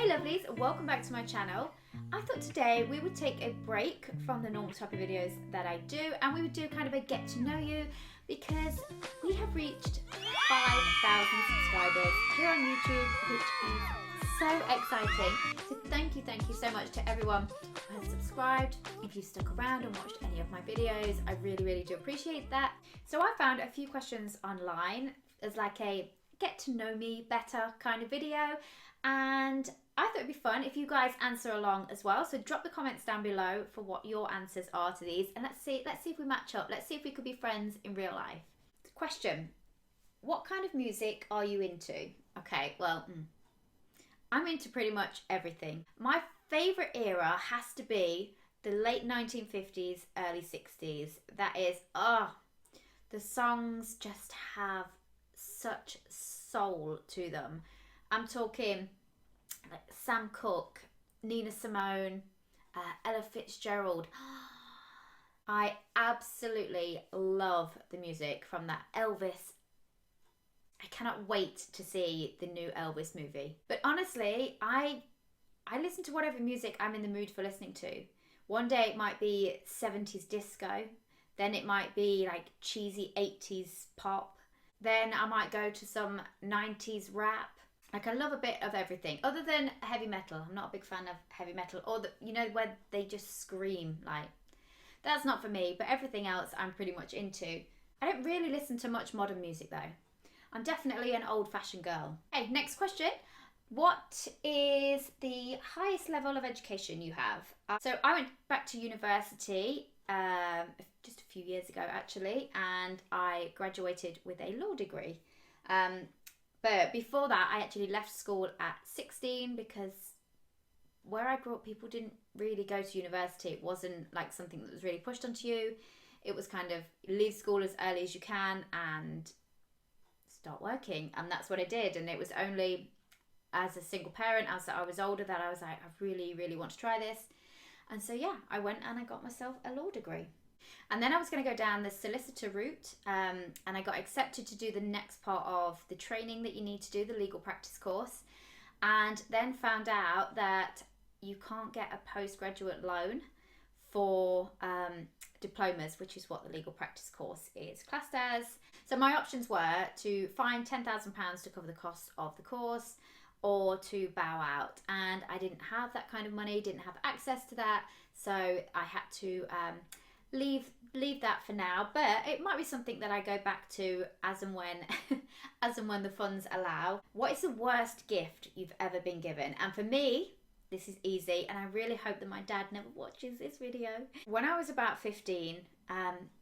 Hey lovelies, welcome back to my channel. I thought today we would take a break from the normal type of videos that I do and we would do kind of a get to know you because we have reached 5,000 subscribers here on YouTube, which is so exciting. So thank you so much to everyone who has subscribed. If you stuck around and watched any of my videos, I really do appreciate that. So I found a few questions online as like a get to know me better kind of video, and I thought it'd be fun if you guys answer along as well. So drop the comments down below for what your answers are to these, and let's see if we match up. Let's see if we could be friends in real life. Question: what kind of music are you into? Okay, well, I'm into pretty much everything. My favorite era has to be the late 1950s, early 60s. That is, the songs just have such soul to them. I'm talking like Sam Cooke, Nina Simone, Ella Fitzgerald. I absolutely love the music from that. Elvis. I cannot wait to see the new Elvis movie. But honestly, I listen to whatever music I'm in the mood for listening to. One day it might be 70s disco, then it might be like cheesy 80s pop, then I might go to some 90s rap. Like, I love a bit of everything other than heavy metal. I'm not a big fan of heavy metal, or where they just scream. Like, that's not for me, but everything else I'm pretty much into. I don't really listen to much modern music though. I'm definitely an old-fashioned girl. Okay, next question. What is the highest level of education you have? So I went back to university just a few years ago actually, and I graduated with a law degree. But before that, I actually left school at 16 because where I grew up, people didn't really go to university. It wasn't like something that was really pushed onto you. It was kind of leave school as early as you can and start working. And that's what I did. And it was only as a single parent, as I was older, that I was like, I really want to try this. And so yeah, I went and I got myself a law degree. And then I was going to go down the solicitor route, and I got accepted to do the next part of the training that you need to do, the legal practice course, and then found out that you can't get a postgraduate loan for diplomas, which is what the legal practice course is classed as. So my options were to find £10,000 to cover the cost of the course, or to bow out, and I didn't have that kind of money, didn't have access to that, so I had to leave that for now. But it might be something that I go back to as and when the funds allow. What is the worst gift you've ever been given? And for me, this is easy, and I really hope that my dad never watches this video. When I was about 15,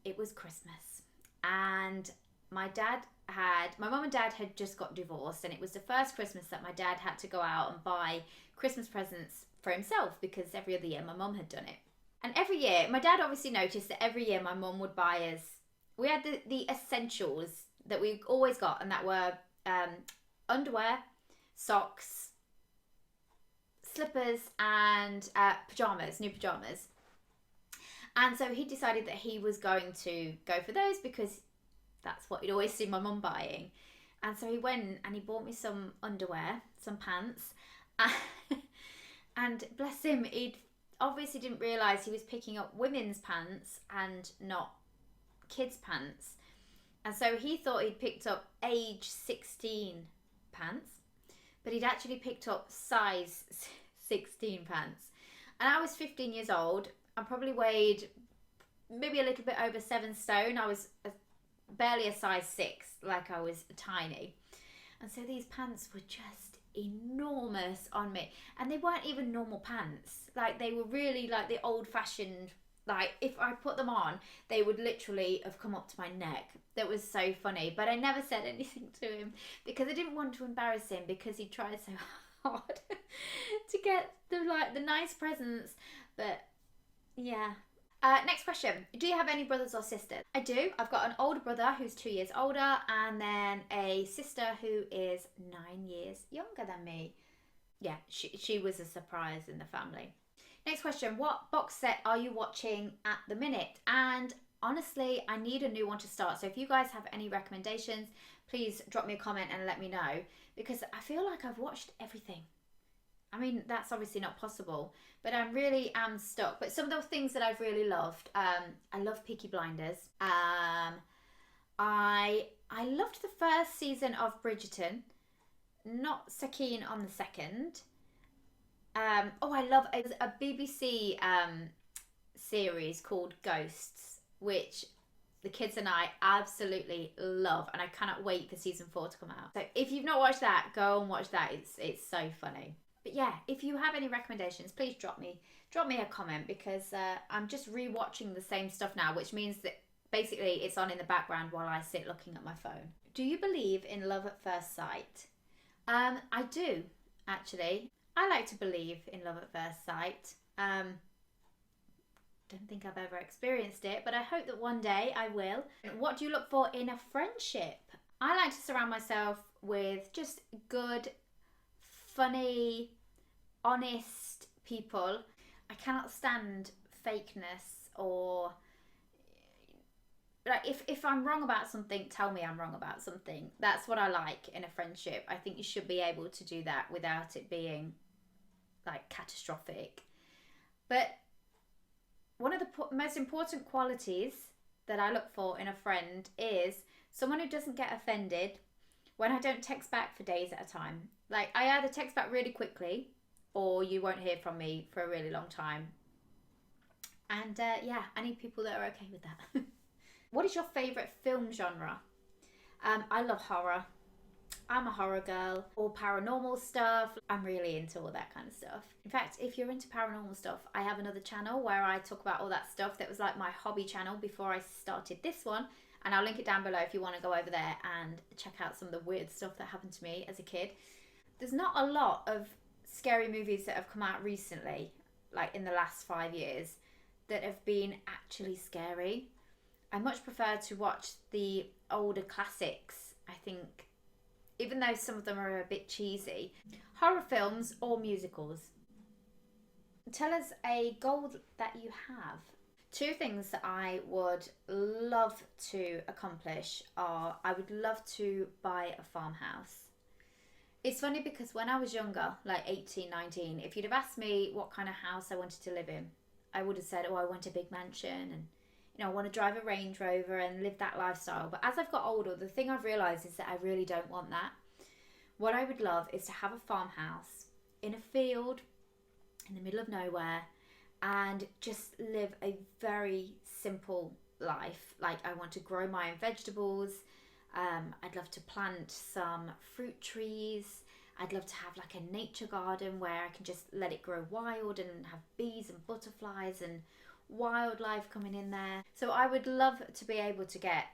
it was Christmas, and my mum and dad had just got divorced, and it was the first Christmas that my dad had to go out and buy Christmas presents for himself, because every other year my mum had done it. And every year, my dad obviously noticed that every year my mum would buy us, we had the essentials that we always got, and that were underwear, socks, slippers, and pajamas, new pajamas. And so he decided that he was going to go for those because that's what he'd always seen my mum buying. And so he went and he bought me some underwear, some pants, and bless him, he'd obviously didn't realise he was picking up women's pants and not kids' pants. And so he thought he'd picked up age 16 pants, but he'd actually picked up size 16 pants. And I was 15 years old. I probably weighed maybe a little bit over 7 stone. I was barely a size 6, like I was tiny. And so these pants were just enormous on me, and they weren't even normal pants. Like, they were really like the old-fashioned, like if I put them on they would literally have come up to my neck. That was so funny, but I never said anything to him because I didn't want to embarrass him, because he tried so hard to get the nice presents. But yeah. Next question. Do you have any brothers or sisters? I do. I've got an older brother who's 2 years older, and then a sister who is 9 years younger than me. Yeah, she was a surprise in the family. Next question. What box set are you watching at the minute? And honestly, I need a new one to start. So if you guys have any recommendations, please drop me a comment and let me know, because I feel like I've watched everything. I mean, that's obviously not possible, but I really am stuck. But some of the things that I've really loved, I love Peaky Blinders. I loved the first season of Bridgerton. Not so keen on the second. I love a BBC series called Ghosts, which the kids and I absolutely love, and I cannot wait for season 4 to come out. So if you've not watched that, go and watch that. It's so funny. But yeah, if you have any recommendations, please drop me a comment, because I'm just rewatching the same stuff now, which means that basically it's on in the background while I sit looking at my phone. Do you believe in love at first sight? I do, actually. I like to believe in love at first sight. Don't think I've ever experienced it, but I hope that one day I will. What do you look for in a friendship? I like to surround myself with just good, funny, honest people. I cannot stand fakeness, or like if I'm wrong about something, tell me I'm wrong about something. That's what I like in a friendship. I think you should be able to do that without it being like catastrophic. But one of the most important qualities that I look for in a friend is someone who doesn't get offended when I don't text back for days at a time. Like, I either text back really quickly, or you won't hear from me for a really long time. And yeah, I need people that are okay with that. What is your favourite film genre? I love horror. I'm a horror girl. Or paranormal stuff. I'm really into all that kind of stuff. In fact, if you're into paranormal stuff, I have another channel where I talk about all that stuff. That was like my hobby channel before I started this one. And I'll link it down below if you want to go over there and check out some of the weird stuff that happened to me as a kid. There's not a lot of scary movies that have come out recently, like in the last 5 years, that have been actually scary. I much prefer to watch the older classics, I think, even though some of them are a bit cheesy. Horror films or musicals? Tell us a goal that you have. 2 things that I would love to accomplish are, I would love to buy a farmhouse. It's funny because when I was younger, like 18, 19, if you'd have asked me what kind of house I wanted to live in, I would have said, I want a big mansion, and I want to drive a Range Rover and live that lifestyle. But as I've got older, the thing I've realised is that I really don't want that. What I would love is to have a farmhouse in a field in the middle of nowhere and just live a very simple life. Like, I want to grow my own vegetables. I'd love to plant some fruit trees. I'd love to have like a nature garden where I can just let it grow wild and have bees and butterflies and wildlife coming in there. So I would love to be able to get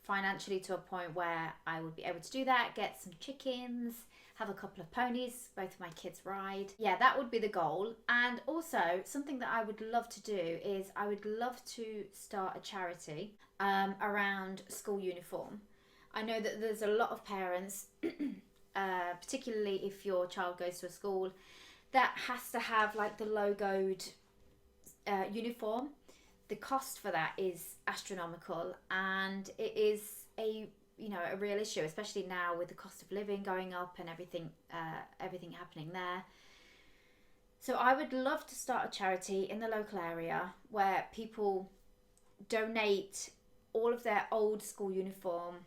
financially to a point where I would be able to do that, get some chickens, have a couple of ponies, both of my kids ride. Yeah, that would be the goal. And also something that I would love to do is I would love to start a charity around school uniform. I know that there's a lot of parents, particularly if your child goes to a school that has to have like the logoed uniform. The cost for that is astronomical, and it is a real issue, especially now with the cost of living going up and everything happening there. So I would love to start a charity in the local area where people donate all of their old school uniform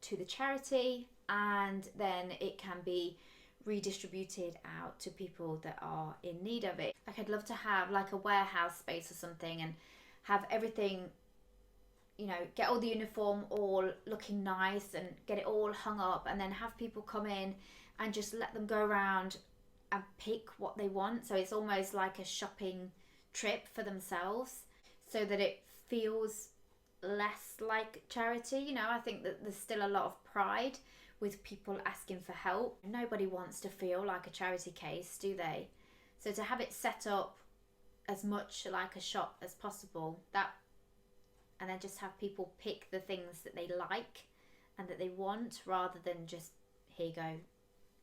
to the charity, and then it can be redistributed out to people that are in need of it. Like, I'd love to have like a warehouse space or something and have everything, get all the uniform all looking nice and get it all hung up, and then have people come in and just let them go around and pick what they want. So it's almost like a shopping trip for themselves, so that it feels less like charity. I think that there's still a lot of pride with people asking for help. Nobody wants to feel like a charity case, do they? So to have it set up as much like a shop as possible, and then just have people pick the things that they like and that they want, rather than just, here you go,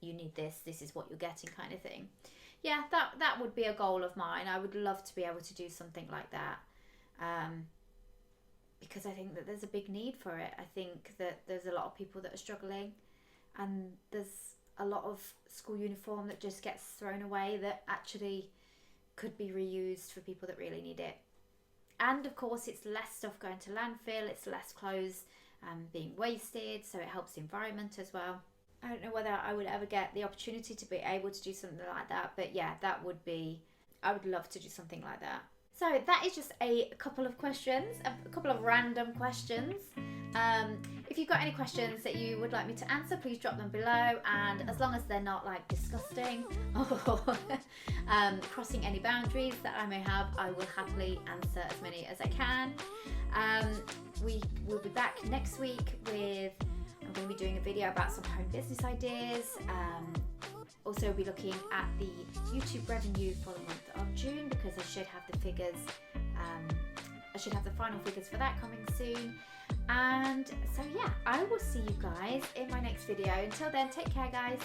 you need this is what you're getting kind of thing. Yeah, that would be a goal of mine. I would love to be able to do something like that, because I think that there's a big need for it. I think that there's a lot of people that are struggling, and there's a lot of school uniform that just gets thrown away that actually could be reused for people that really need it. And of course, it's less stuff going to landfill, it's less clothes being wasted, so it helps the environment as well. I don't know whether I would ever get the opportunity to be able to do something like that, but yeah, I would love to do something like that. So that is just a couple of questions, a couple of random questions. If you've got any questions that you would like me to answer, please drop them below, and as long as they're not like disgusting or crossing any boundaries that I may have, I will happily answer as many as I can. We will be back next week with, I'm going to be doing a video about some home business ideas. Also be looking at the YouTube revenue for the month of June, because I should have the figures, I should have the final figures for that coming soon. And so yeah, I will see you guys in my next video. Until then, take care guys.